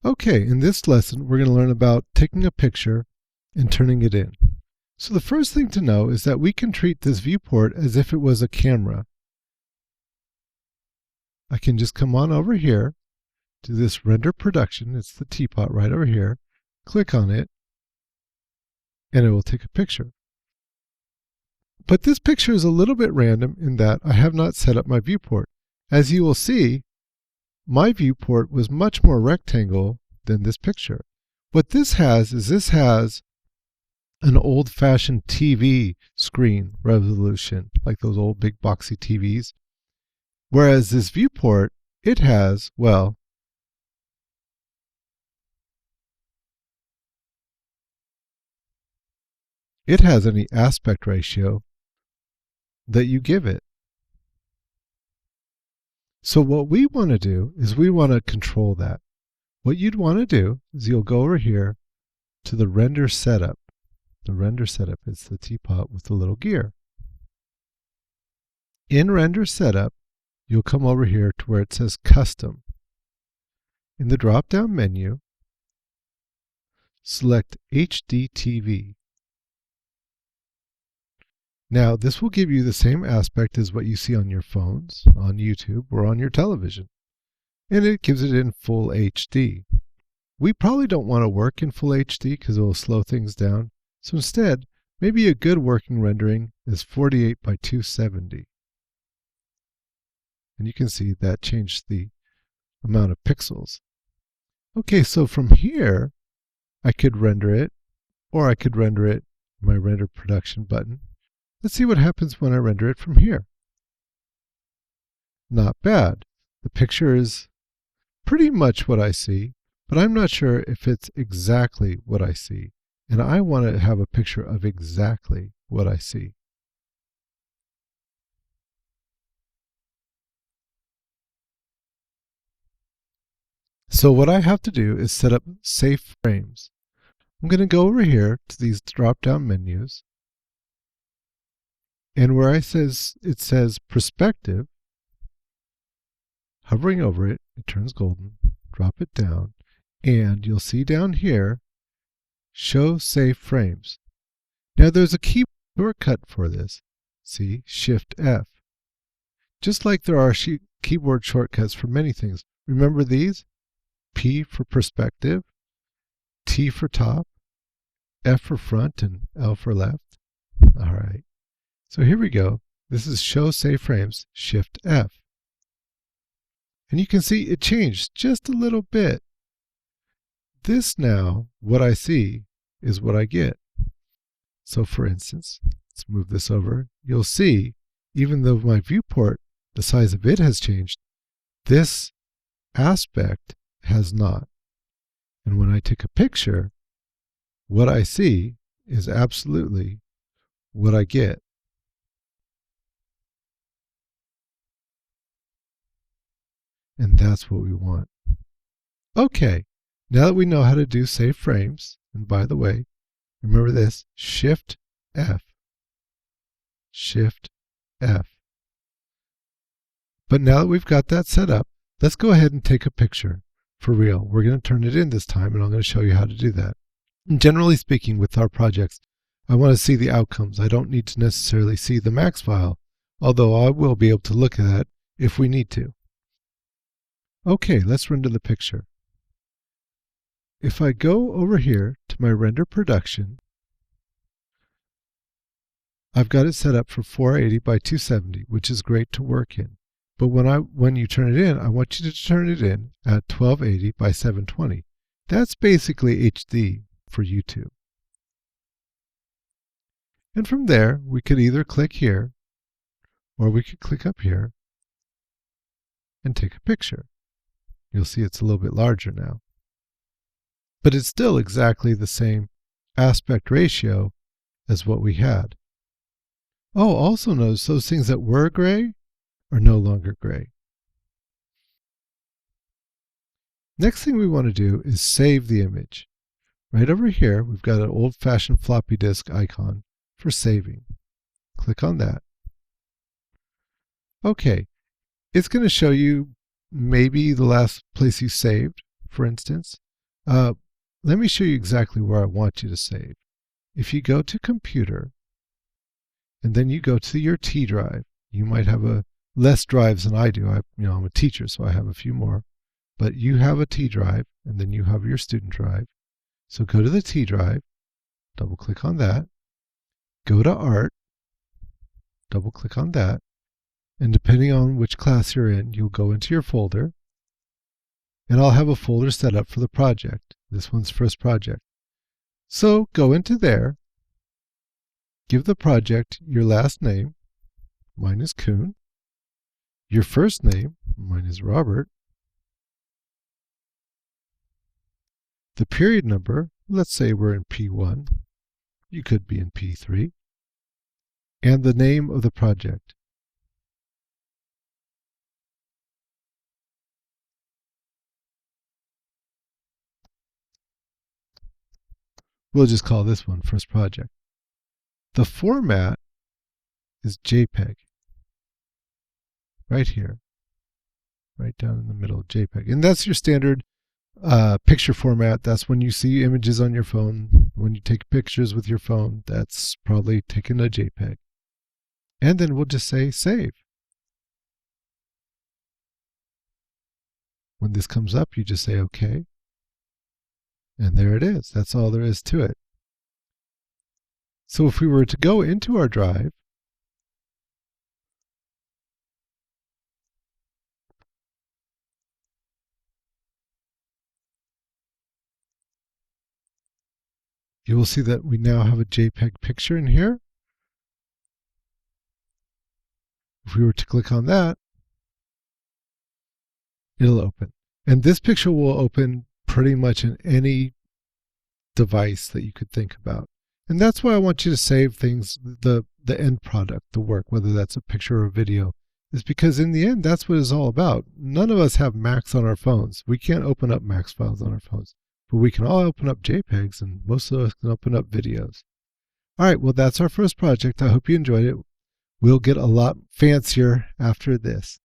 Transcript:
Okay, in this lesson, we're going to learn about taking a picture and turning it in. So the first thing to know is that we can treat this viewport as if it was a camera. I can just come on over here to this render production. It's the teapot right over here. Click on it, and it will take a picture. But this picture is a little bit random in that I have not set up my viewport. As you will see, my viewport was much more rectangle than this picture. What this has is an old-fashioned TV screen resolution, like those old big boxy TVs. Whereas this viewport, it has, well, it has any aspect ratio that you give it. So what we want to do is we want to control that. What you'd want to do is you'll go over here to the render setup. The render setup is the teapot with the little gear. In render setup, you'll come over here to where it says custom. In the drop-down menu, select HDTV. Now, this will give you the same aspect as what you see on your phones, on YouTube, or on your television. And it gives it in full HD. We probably don't want to work in full HD because it will slow things down. So instead, maybe a good working rendering is 48 by 270. And you can see that changed the amount of pixels. Okay, so from here, I could render it, or I could render it, my render production button. Let's see what happens when I render it from here. Not bad. The picture is pretty much what I see, but I'm not sure if it's exactly what I see. And I want to have a picture of exactly what I see. So what I have to do is set up safe frames. I'm going to go over here to these drop-down menus. And where it says perspective, hovering over it, it turns golden. Drop it down. And you'll see down here, show safe frames. Now there's a keyboard shortcut for this. See, Shift F. Just like there are keyboard shortcuts for many things. Remember these? P for perspective, T for top, F for front, and L for left. All right. So here we go. This is show safe frames, Shift F. And you can see it changed just a little bit. This now, what I see, is what I get. So for instance, let's move this over. You'll see, even though my viewport, the size of it has changed, this aspect has not. And when I take a picture, what I see is absolutely what I get. And that's what we want. Okay, now that we know how to do save frames, and by the way, remember this, Shift F. Shift F. But now that we've got that set up, let's go ahead and take a picture. For real, we're going to turn it in this time, and I'm going to show you how to do that. And generally speaking, with our projects, I want to see the outcomes. I don't need to necessarily see the max file, although I will be able to look at that if we need to. Okay, let's render the picture. If I go over here to my render production, I've got it set up for 480 by 270, which is great to work in. But when you turn it in, I want you to turn it in at 1280 by 720. That's basically HD for YouTube. And from there, we could either click here, or we could click up here and take a picture. You'll see it's a little bit larger now. But it's still exactly the same aspect ratio as what we had. Oh, also notice those things that were gray are no longer gray. Next thing we want to do is save the image. Right over here, we've got an old-fashioned floppy disk icon for saving. Click on that. Okay, it's going to show you maybe the last place you saved, for instance. Let me show you exactly where I want you to save. If you go to Computer, and then you go to your T drive, you might have less drives than I do. I'm a teacher, so I have a few more. But you have a T drive, and then you have your student drive. So go to the T drive, double click on that, go to Art, double click on that, and depending on which class you're in, you'll go into your folder, and I'll have a folder set up for the project. This one's first project. So go into there, give the project your last name, mine is Kuhn, your first name, mine is Robert, the period number, let's say we're in P1, you could be in P3, and the name of the project. We'll just call this one first project. The format is JPEG. Right here. Right down in the middle, JPEG. And that's your standard picture format. That's when you see images on your phone. When you take pictures with your phone, that's probably taken a JPEG. And then we'll just say save. When this comes up, you just say OK. And there it is. That's all there is to it. So if we were to go into our drive, you will see that we now have a JPEG picture in here. If we were to click on that, it'll open. And this picture will open pretty much in any device that you could think about. And that's why I want you to save things, the end product, the work, whether that's a picture or a video, is because in the end, that's what it's all about. None of us have Macs on our phones. We can't open up Macs files on our phones, but we can all open up JPEGs, and most of us can open up videos. All right, well, that's our first project. I hope you enjoyed it. We'll get a lot fancier after this.